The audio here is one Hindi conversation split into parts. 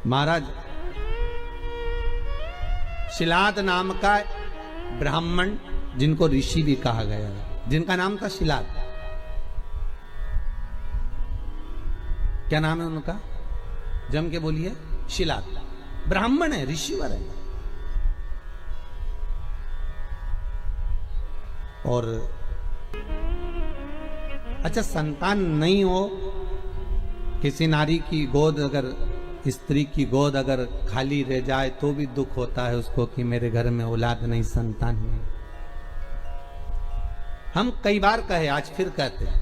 महाराज शिलाद नाम का ब्राह्मण, जिनको ऋषि भी कहा गया है, जिनका नाम था शिलाद। क्या नाम है उनका? जम के बोलिए। शिलाद ब्राह्मण है, ऋषिवर है। और अच्छा, संतान नहीं हो, किसी नारी की गोद, अगर स्त्री की गोद अगर खाली रह जाए तो भी दुख होता है उसको कि मेरे घर में औलाद नहीं, संतान नहीं। हम कई बार कहे, आज फिर कहते हैं,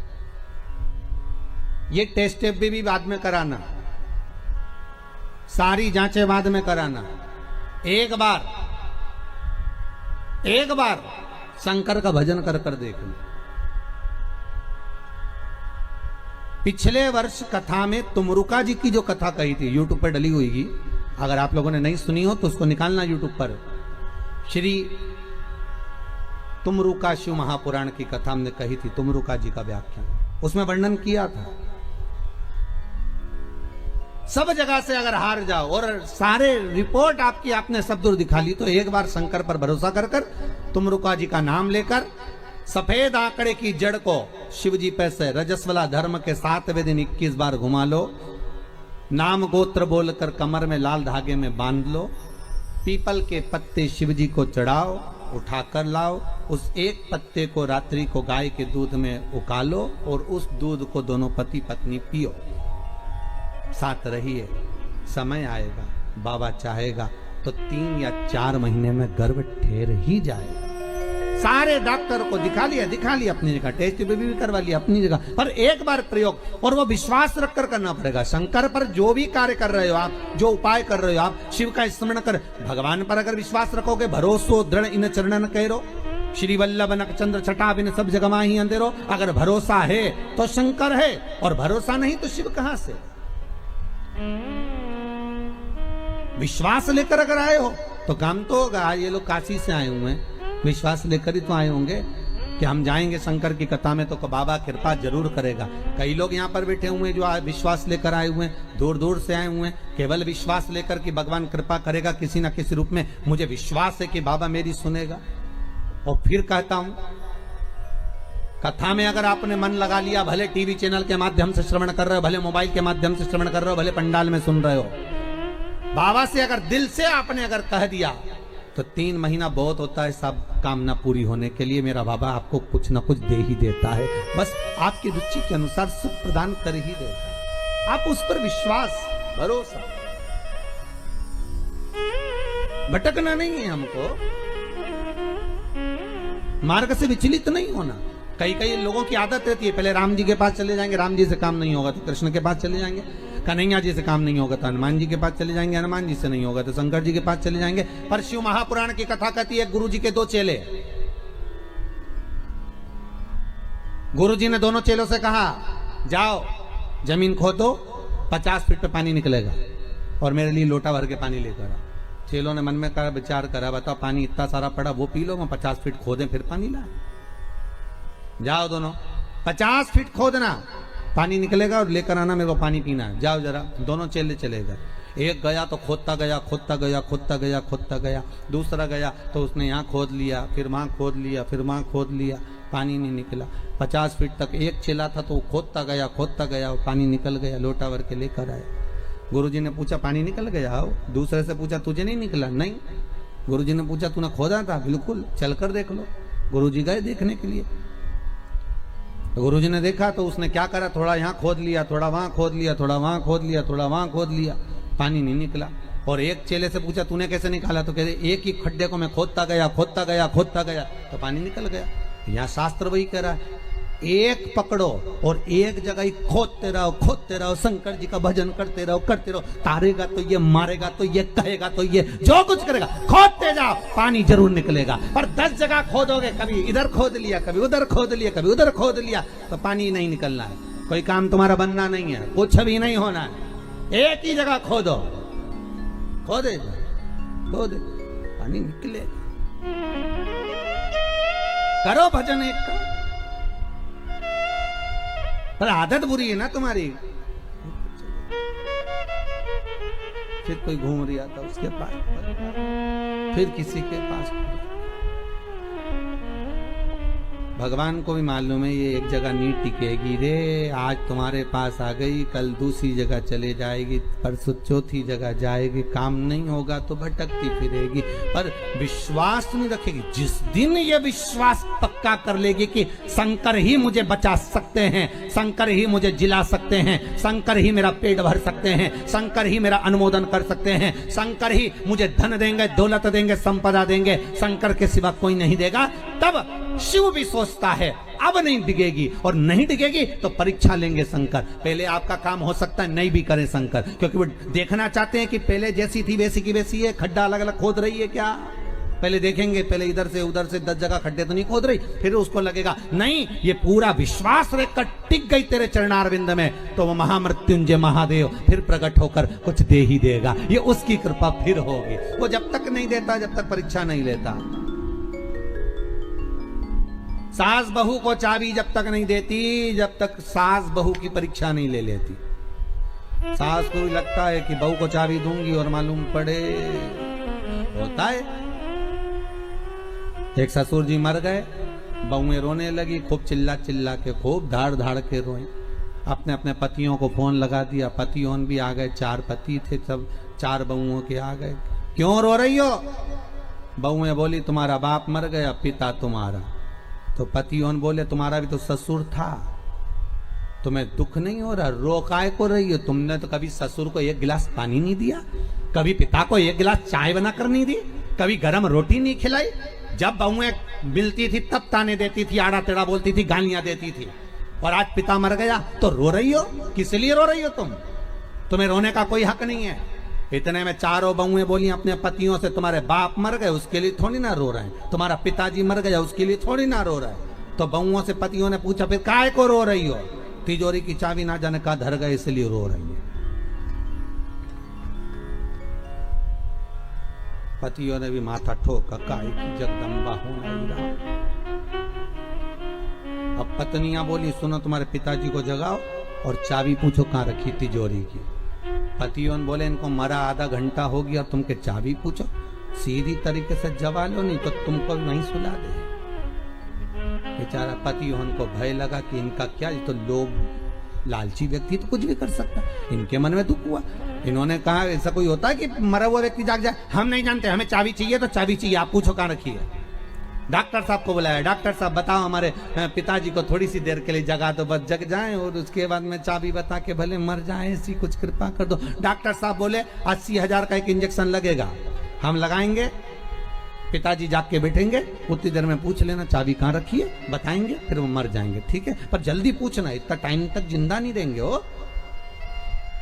ये टेस्ट भी बाद में कराना, सारी जांचें बाद में कराना। एक बार शंकर का भजन कर कर देखना। पिछले वर्ष कथा में तुमरुका जी की जो कथा कही थी, यूट्यूब पर डली हुई, अगर आप लोगों ने नहीं सुनी हो तो उसको निकालना यूट्यूब पर। श्री तुमरुका शिव महापुराण की कथा हमने कही थी, तुमरुका जी का व्याख्यान, उसमें वर्णन किया था। सब जगह से अगर हार जाओ और सारे रिपोर्ट आपकी आपने सब दूर दिखा ली, तो एक बार शंकर पर भरोसा कर कर तुमरुका जी का नाम लेकर सफेद आंकड़े की जड़ को शिव जी पे से रजस्वला धर्म के 7वें दिन 21 बार घुमा लो। नाम गोत्र बोलकर कमर में लाल धागे में बांध लो। पीपल के पत्ते शिव जी को चढ़ाओ, उठाकर लाओ। उस एक पत्ते को रात्रि को गाय के दूध में उकालो और उस दूध को दोनों पति पत्नी पियो। साथ रहिए, समय आएगा, बाबा चाहेगा तो 3 या 4 महीने में गर्भ ठहर ही जाएगा। सारे डॉक्टर को दिखा लिया अपनी जगह, टेस्ट भी करवा लिया अपनी जगह, पर एक बार प्रयोग, और वो विश्वास रखकर करना पड़ेगा। शंकर पर जो भी कार्य कर रहे हो आप, जो उपाय कर रहे हो आप, शिव का स्मरण कर, भगवान पर अगर विश्वास रखोगे, भरोसो दृढ़ इन चरणन करो, श्री वल्लभ नक्षचंद्र छटा बिन सब जगमा ही अंधेरो। अगर भरोसा है तो शंकर है, और भरोसा नहीं तो शिव कहां से? विश्वास लेकर अगर आए हो तो काम तो होगा। ये लोग काशी से आए हुए हैं, विश्वास लेकर ही तो आए होंगे कि हम जाएंगे शंकर की कथा में तो बाबा कृपा जरूर करेगा। कई लोग यहाँ पर बैठे हुए हैं जो विश्वास लेकर आए हुए हैं, दूर दूर से आए हुए हैं, केवल विश्वास लेकर कि भगवान कृपा करेगा किसी ना किसी रूप में, मुझे विश्वास है कि बाबा मेरी सुनेगा। और फिर कहता हूं, कथा में अगर आपने मन लगा लिया, भले टीवी चैनल के माध्यम से श्रवण कर रहे हो, भले मोबाइल के माध्यम से श्रवण कर रहे हो, भले पंडाल में सुन रहे हो, बाबा से अगर दिल से आपने अगर कह दिया तो 3 महीना बहुत होता है सब कामना पूरी होने के लिए। मेरा बाबा आपको कुछ ना कुछ दे ही देता है, बस आपकी रुचि के अनुसार सुख प्रदान कर ही देता है। आप उस पर विश्वास, भरोसा, भटकना नहीं है हमको, मार्ग से विचलित नहीं होना। कई लोगों की आदत रहती है, पहले राम जी के पास चले जाएंगे, राम जी से काम नहीं होगा तो कृष्ण के पास चले जाएंगे, कन्हैया जी से काम नहीं होगा तो हनुमान जी के पास चले जाएंगे, हनुमान जी से नहीं होगा तो शंकर जी के पास चले जाएंगे। पर शिव महापुराण की कथा कहती है, गुरु जी के 2 चेले, गुरु जी ने दोनों चेलों से कहा, जाओ जमीन खोदो, 50 फीट पे पानी निकलेगा और मेरे लिए लोटा भर के पानी लेकर आओ। चेलों ने मन में कहा, विचार करा, बताओ पानी इतना सारा पड़ा, वो पी लो, मैं 50 फीट खोदें फिर पानी लाए। जाओ दोनों, 50 फीट खोदना, पानी निकलेगा और लेकर आना, मेरे को पानी पीना है, जाओ जरा। दोनों चेले चले गए। एक गया तो खोदता गया, दूसरा गया तो उसने यहाँ खोद लिया, फिर वहां खोद लिया, फिर वहां खोद लिया, पानी नहीं निकला। 50 फीट तक एक चेला था तो वो खोदता गया और पानी निकल गया, लोटा भर के लेकर आया। गुरुजी ने पूछा, पानी निकल गया? हो। दूसरे से पूछा, तुझे नहीं निकला? नहीं। गुरुजी ने पूछा, तूने खोदा था? बिल्कुल, चलकर देख लो। गुरुजी गए देखने के लिए, तो गुरुजी ने देखा तो उसने क्या करा, थोड़ा यहाँ खोद लिया, थोड़ा वहां खोद लिया, थोड़ा वहां खोद लिया, थोड़ा वहां खोद लिया, पानी नहीं निकला। और एक चेले से पूछा, तूने कैसे निकाला? तो कहते, एक ही खड्डे को मैं खोदता गया तो पानी निकल गया। यहाँ शास्त्र वही कह रहा है, एक पकड़ो और एक जगह ही खोदते रहो, शंकर जी का भजन करते रहो। तारेगा तो ये, मारेगा तो ये, कहेगा तो ये, जो कुछ करेगा खोदते जाओ, पानी जरूर निकलेगा। पर 10 जगह खोदोगे, कभी इधर खोद लिया, कभी उधर खोद लिया, कभी उधर खोद लिया, तो पानी नहीं निकलना है। कोई काम तुम्हारा बनना नहीं है, कुछ भी नहीं होना है। एक ही जगह खोदो, खोदे पानी निकलेगा। करो भजन एक का, पर आदत बुरी है ना तुम्हारी। फिर कोई घूम रहा था उसके पास, फिर किसी के पास। भगवान को भी मालूम है ये एक जगह नहीं टिकेगी रे, आज तुम्हारे पास आ गई, कल दूसरी जगह चले जाएगी, परसों चौथी जगह जाएगी, काम नहीं होगा तो भटकती फिरेगी, पर विश्वास नहीं रखेगी। जिस दिन ये विश्वास पक्का कर लेगी कि शंकर ही मुझे बचा सकते हैं, शंकर ही मुझे जिला सकते हैं, शंकर ही मेरा पेट भर सकते हैं, शंकर ही मेरा अनुमोदन कर सकते हैं, शंकर ही मुझे धन देंगे, दौलत देंगे, संपदा देंगे, शंकर के सिवा कोई नहीं देगा, तब शिव भी सोचता है अब नहीं डिगेगी, और नहीं डिगेगी तो परीक्षा लेंगे शंकर। पहले आपका काम हो सकता है नहीं भी करे शंकर, क्योंकि वो देखना चाहते हैं कि पहले जैसी थी वैसी की वैसी है, खड्डा अलग अलग खोद रही है क्या, पहले देखेंगे, पहले इधर से उधर से 10 जगह खड्डे तो नहीं खोद रही, फिर उसको लगेगा नहीं ये पूरा विश्वास रखकर टिक गई तेरे चरणारविंद में, तो वो महामृत्युंजय महादेव फिर प्रकट होकर कुछ दे ही देगा, ये उसकी कृपा फिर होगी। वो जब तक नहीं देता, जब तक परीक्षा नहीं लेता। सास बहू को चाबी जब तक नहीं देती, जब तक सास बहू की परीक्षा नहीं ले लेती। सास को भी लगता है कि बहू को चाबी दूंगी, और मालूम पड़े होता है। एक ससुर जी मर गए, बहुएं रोने लगी, खूब चिल्ला चिल्ला के, खूब धाड़ धाड़ के रोए। अपने अपने पतियों को फोन लगा दिया, पतियों भी आ गए, 4 पति थे, सब 4 बहुओं के आ गए। क्यों रो रही हो? बहुएं बोली तुम्हारा बाप मर गया, पिता तुम्हारा। तो पतियों बोले तुम्हारा भी तो ससुर था, तुम्हें दुख नहीं हो रहा, रो काय को रही हो? तुमने तो कभी ससुर को 1 गिलास पानी नहीं दिया, कभी पिता को 1 गिलास चाय बनाकर नहीं दी, कभी गरम रोटी नहीं खिलाई। जब बहुएं मिलती थी तब ताने देती थी, आड़ा टेढ़ा बोलती थी, गालियां देती थी, और आज पिता मर गया तो रो रही हो? किस लिए रो रही हो तुम? तुम्हें रोने का कोई हक नहीं है। इतने में 4 बहुएं बोली अपने पतियों से, तुम्हारे बाप मर गए उसके लिए थोड़ी ना रो रहे हैं, तुम्हारा पिताजी मर गया उसके लिए थोड़ी ना रो रहे हैं। तो बहुओं से पतियों ने पूछा फिर काय को रो रही हो? तिजोरी की चाबी ना जाने का धर गए इसलिए रो रही है। पतियों ने भी माथा ठोका, काय की जगदम्बा हो नहीं रहा। अब पत्नियां बोली सुनो तुम्हारे पिताजी को जगाओ और चाबी पूछो कहां रखी तिजोरी की। पतियों बोले इनको मरा आधा घंटा हो गया, तुम के चाबी पूछो, सीधी तरीके से जवा लो नहीं तो तुमको नहीं सुला दे। बेचारा पतियों को भय लगा कि इनका क्या, तो लोभ लालची व्यक्ति तो कुछ भी कर सकता, इनके मन में दुख हुआ। इन्होंने कहा ऐसा कोई होता है कि मरा हुआ व्यक्ति जाग जाए? हम नहीं जानते, हमें चाबी चाहिए तो चाबी चाहिए, आप पूछो कहां रखी है। डॉक्टर साहब को बुलाया, डॉक्टर साहब बताओ हमारे पिताजी को थोड़ी सी देर के लिए जगा दो, बस जग जाएं और उसके बाद में चाबी बता के भले मर जाएं, ऐसी कुछ कृपा कर दो। डॉक्टर साहब बोले 80,000 का एक इंजेक्शन लगेगा, हम लगाएंगे, पिताजी जाग के बैठेंगे, उतनी देर में पूछ लेना चाबी कहाँ रखी है, बताएंगे, फिर वो मर जाएंगे, ठीक है? पर जल्दी पूछना, इतना टाइम तक जिंदा नहीं देंगे हो।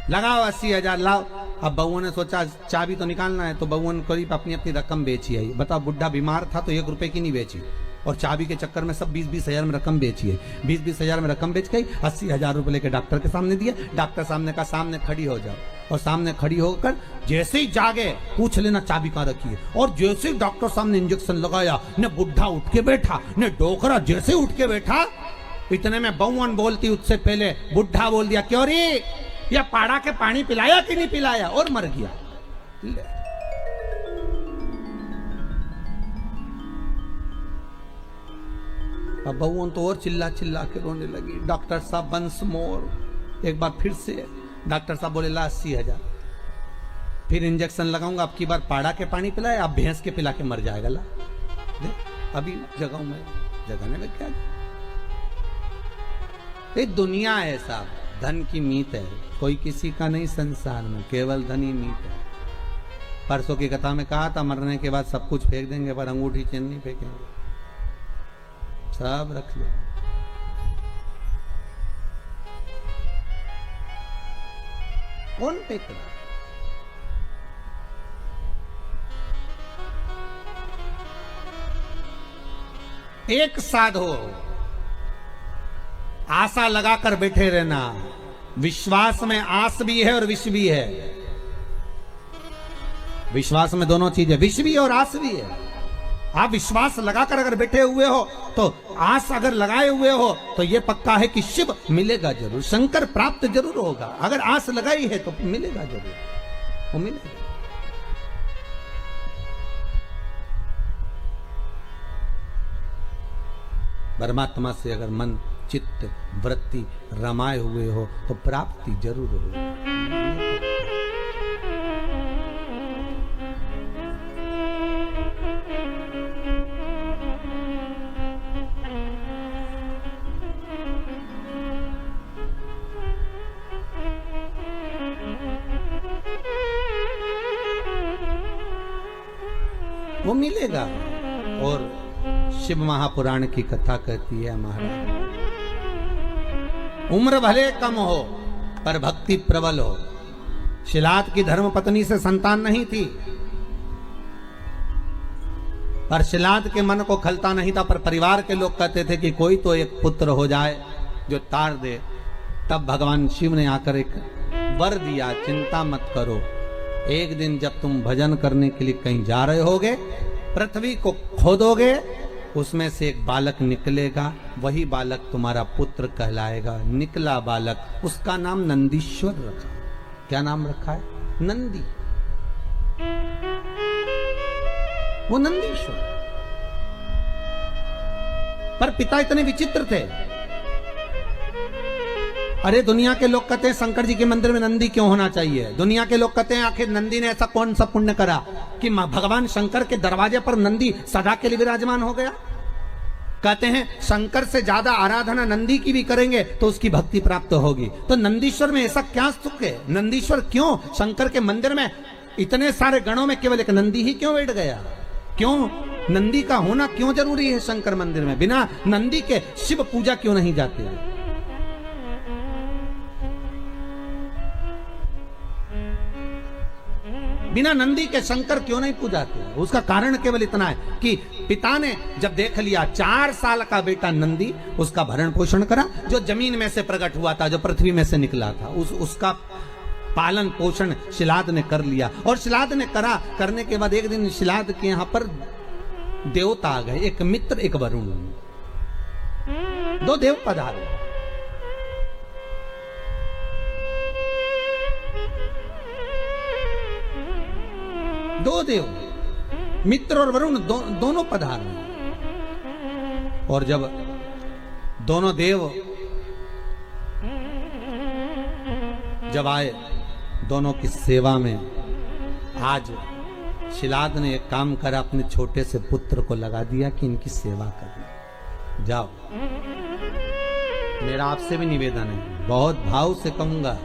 लगाओ 80,000 लाओ। अब बउओं ने सोचा चाबी तो निकालना है, तो बउओं ने करीब अपनी अपनी रकम बेची है। बताओ बुढ़ा बीमार था तो 1 रुपए की नहीं बेची, और चाबी के चक्कर में सब 20-20 हजार में रकम बेची है। 20-20 हजार में रकम बेच गई, 80,000 रुपए लेके डॉक्टर के सामने दिए। डॉक्टर सामने का सामने खड़ी हो जाओ, और सामने खड़ी होकर जैसे ही जागे पूछ लेना चाबी कहाँ रखी है। और जैसे ही डॉक्टर सामने इंजेक्शन लगाया, न बुढ़ा उठ के बैठा, न डोकरा जैसे उठ के बैठा, इतने में बउवन बोलती उससे पहले बुढ़ा बोल दिया क्यों रे, या पाड़ा के पानी पिलाया कि नहीं पिलाया, और मर गया। अब बउवन तो और चिल्ला चिल्ला के रोने लगी। डॉक्टर साहब वंस मोर, एक बार फिर से डॉक्टर साहब बोले ला 80,000, फिर इंजेक्शन लगाऊंगा, अब की बार पाड़ा के पानी पिलाए, अब भैंस के पिला के मर जाएगा। ला दे, अभी जगाऊं मैं, जगाने में क्या, ये दुनिया है साहब, धन की मीत है, कोई किसी का नहीं संसार में, केवल धन ही मीत है। परसों की कथा में कहा था मरने के बाद सब कुछ फेंक देंगे, पर अंगूठी चेन नहीं फेंकेंगे, सब रख लो। कौन फेंक रहा? एक साधो, आशा लगाकर बैठे रहना। विश्वास में आस भी है और विष भी है। विश्वास में दोनों चीजें, विष भी और आस भी है। आप विश्वास लगाकर अगर बैठे हुए हो, तो आस अगर लगाए हुए हो, तो यह पक्का है कि शिव मिलेगा जरूर, शंकर प्राप्त जरूर होगा। अगर आस लगाई है तो मिलेगा जरूर, वो मिलेगा। परमात्मा से अगर मन चित्त वृत्ति रमाए हुए हो तो प्राप्ति जरूर हो। वो मिलेगा। और शिव महापुराण की कथा कहती है महाराज, उम्र भले कम हो पर भक्ति प्रबल हो। शिलाद की धर्म पत्नी से संतान नहीं थी, पर शिलाद के मन को खलता नहीं था, पर परिवार के लोग कहते थे कि कोई तो एक पुत्र हो जाए जो तार दे। तब भगवान शिव ने आकर एक वर दिया, चिंता मत करो, एक दिन जब तुम भजन करने के लिए कहीं जा रहे होगे, पृथ्वी को खोदोगे, उसमें से एक बालक निकलेगा, वही बालक तुम्हारा पुत्र कहलाएगा। निकला बालक, उसका नाम नंदीश्वर रखा। क्या नाम रखा है? नंदी। वो नंदीश्वर। पर पिता इतने विचित्र थे। अरे दुनिया के लोग कहते हैं शंकर जी के मंदिर में नंदी क्यों होना चाहिए? दुनिया के लोग कहते हैं आखिर नंदी ने ऐसा कौन सा पुण्य करा कि भगवान शंकर के दरवाजे पर नंदी सदा के लिए विराजमान हो गया? कहते हैं शंकर से ज्यादा आराधना नंदी की भी करेंगे तो उसकी भक्ति प्राप्त होगी। तो नंदीश्वर में ऐसा क्या सुख है? नंदीश्वर क्यों शंकर के मंदिर में इतने सारे गणों में केवल एक नंदी ही क्यों बैठ गया? क्यों नंदी का होना क्यों जरूरी है शंकर मंदिर में? बिना नंदी के शिव पूजा क्यों नहीं जाती है? बिना नंदी के शंकर क्यों नहीं पूजाते? उसका कारण केवल इतना है कि पिता ने जब देख लिया 4 साल का बेटा नंदी, उसका भरण पोषण करा, जो जमीन में से प्रकट हुआ था, जो पृथ्वी में से निकला था, उसका पालन पोषण शिलाद ने कर लिया। और शिलाद ने करने के बाद एक दिन शिलाद के यहां पर देवता आ गए, एक मित्र एक वरुण, 2 देव पधारे। दो देव, मित्र और वरुण दोनों पधारे। और जब दोनों देव जब आए दोनों की सेवा में, आज शिलाद ने एक काम करा, अपने छोटे से पुत्र को लगा दिया कि इनकी सेवा करना। जाओ, मेरा आपसे भी निवेदन है, बहुत भाव से कहूंगा,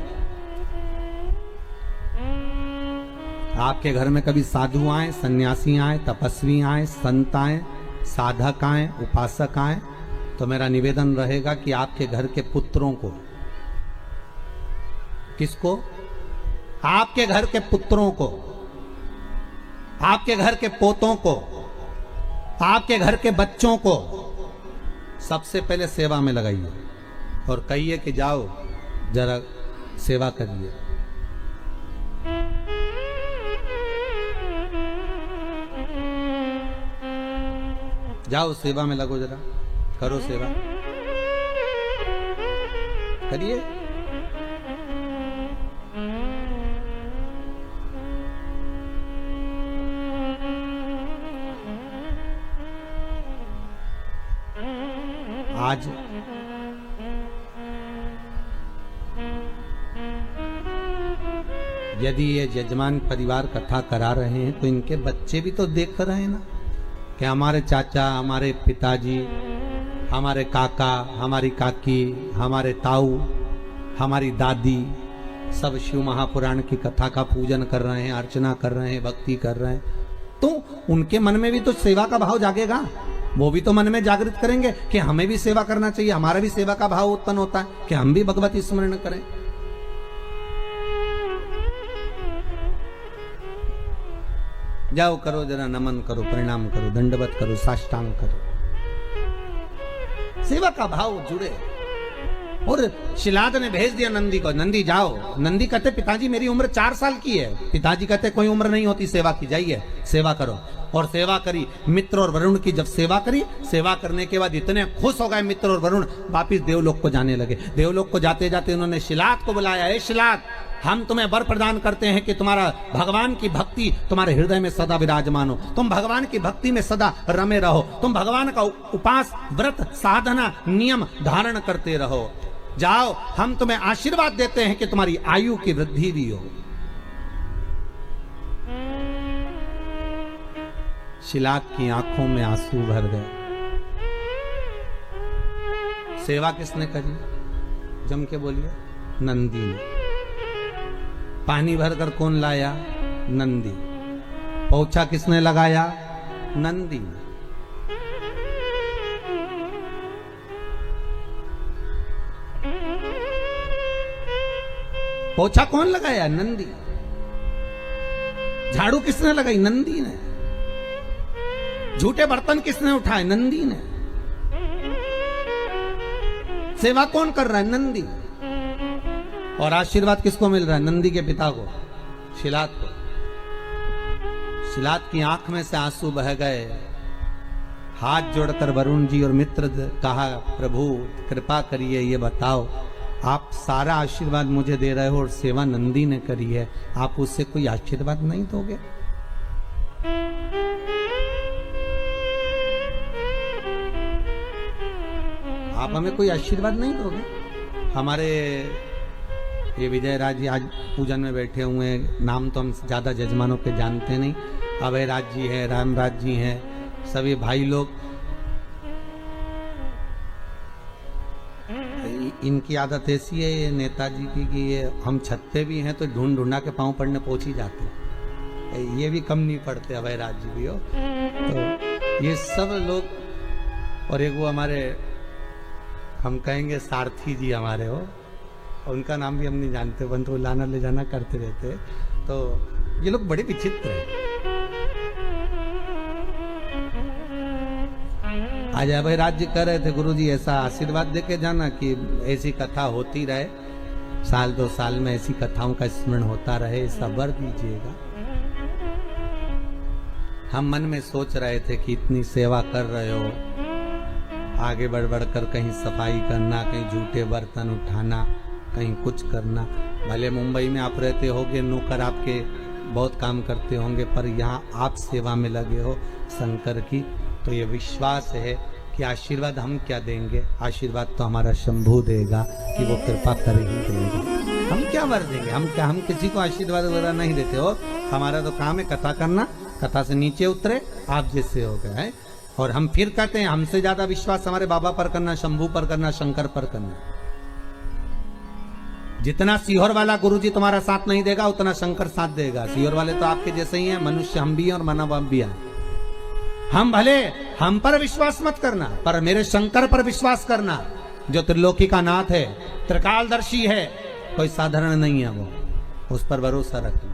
आपके घर में कभी साधु आए, सन्यासी आए, तपस्वी आए, संत आए, साधक आए, उपासक आए, तो मेरा निवेदन रहेगा कि आपके घर के पुत्रों को, किसको? आपके घर के पुत्रों को, आपके घर के पोतों को, आपके घर के बच्चों को सबसे पहले सेवा में लगाइए और कहिए कि जाओ जरा सेवा करिए। जाओ सेवा में लगो, जरा करो सेवा, करिए। आज यदि ये यजमान परिवार कथा करा रहे हैं तो इनके बच्चे भी तो देख रहे हैं ना कि हमारे चाचा, हमारे पिताजी, हमारे काका, हमारी काकी, हमारे ताऊ, हमारी दादी सब शिव महापुराण की कथा का पूजन कर रहे हैं, अर्चना कर रहे हैं, भक्ति कर रहे हैं, तो उनके मन में भी तो सेवा का भाव जागेगा। वो भी तो मन में जागृत करेंगे कि हमें भी सेवा करना चाहिए, हमारा भी सेवा का भाव उत्पन्न होता है कि हम भी भगवती स्मरण करें। जाओ करो, जरा नमन करो, प्रणाम करो, दंडवत करो, साष्टांग करो, सेवा का भाव जुड़े। और शिलाद ने भेज दिया नंदी को, नंदी जाओ। नंदी कहते पिताजी मेरी उम्र 4 साल की है। पिताजी कहते कोई उम्र नहीं होती सेवा की, जाइए सेवा करो। और सेवा करी। मित्र और वरुण की जब सेवा करी, सेवा करने के बाद इतने खुश हो गए मित्र और वरुण, वापिस देवलोक को जाने लगे। देवलोक को जाते जाते उन्होंने शिलात को बुलाया, ए शिलात, हम तुम्हें वर प्रदान करते हैं कि तुम्हारा भगवान की भक्ति तुम्हारे हृदय में सदा विराजमान हो, तुम भगवान की भक्ति में सदा रमे रहो, तुम भगवान का उपास व्रत साधना नियम धारण करते रहो। जाओ, हम तुम्हें आशीर्वाद देते हैं कि तुम्हारी आयु की वृद्धि भी हो। शिलात की आंखों में आंसू भर गए। सेवा किसने करी? जम के बोलिए, नंदी ने। पानी भरकर कौन लाया? नंदी। पोछा किसने लगाया? नंदी ने। पोछा कौन लगाया? नंदी। झाड़ू किसने लगाई? नंदी ने। झूठे बर्तन किसने उठाए? नंदी ने। सेवा कौन कर रहा है? नंदी। और आशीर्वाद किसको मिल रहा है? नंदी के पिता को, शिलात को। शिलात की आंख में से आंसू बह गए। हाथ जोड़कर वरुण जी और मित्र कहा, प्रभु कृपा करिए, ये बताओ, आप सारा आशीर्वाद मुझे दे रहे हो और सेवा नंदी ने करी है, आप उससे कोई आशीर्वाद नहीं दोगे? आप हमें कोई आशीर्वाद नहीं दोगे? हमारे ये विजय राज जी आज पूजन में बैठे हुए हैं, नाम तो हम ज्यादा जजमानों के जानते नहीं। अभय राज जी हैं, रामराज जी हैं, सभी भाई लोग। इनकी आदत ऐसी है ये नेताजी की कि ये हम छत पे भी हैं तो ढूंढ ढूंढा के पांव पड़ने पहुंच ही जाते हैं। ये भी कम नहीं पड़ते, अभय राज जी भी हो। तो ये सब लोग, और एक वो हमारे, हम कहेंगे सारथी जी हमारे हो, उनका नाम भी हम नहीं जानते, परंतु लाना ले जाना करते रहते। तो ये लोग बड़े विचित्र हैं। आज अभय राज जी कह रहे थे, गुरु जी ऐसा आशीर्वाद देके जाना कि ऐसी कथा होती रहे, साल 2 साल में ऐसी कथाओं का स्मरण होता रहे, ऐसा वर दीजिएगा। हम मन में सोच रहे थे कि इतनी सेवा कर रहे हो, आगे बढ़ बढ़कर कहीं सफाई करना, कहीं झूठे बर्तन उठाना, कहीं कुछ करना। भले मुंबई में आप रहते होगे, नौकर आपके बहुत काम करते होंगे, पर यहाँ आप सेवा में लगे हो शंकर की, तो ये विश्वास है कि आशीर्वाद हम क्या देंगे, आशीर्वाद तो हमारा शंभू देगा कि वो कृपा कर ही देगा। हम क्या वर देंगे? हम किसी को आशीर्वाद वगैरह नहीं देते हो। हमारा तो काम है कथा करना, कथा से नीचे उतरे आप जैसे हो गए हैं। और हम फिर कहते हैं हमसे ज्यादा विश्वास हमारे बाबा पर करना, शंभू पर करना, शंकर पर करना। जितना सीहोर वाला गुरुजी तुम्हारा साथ नहीं देगा, उतना शंकर साथ देगा। सीहोर वाले तो आपके जैसे ही हैं, मनुष्य हम भी हैं और मानव आप भी हैं। हम भले हम पर विश्वास मत करना, पर मेरे शंकर पर विश्वास करना, जो त्रिलोकी का नाथ है, त्रिकालदर्शी है, कोई साधारण नहीं है वो, उस पर भरोसा रखना।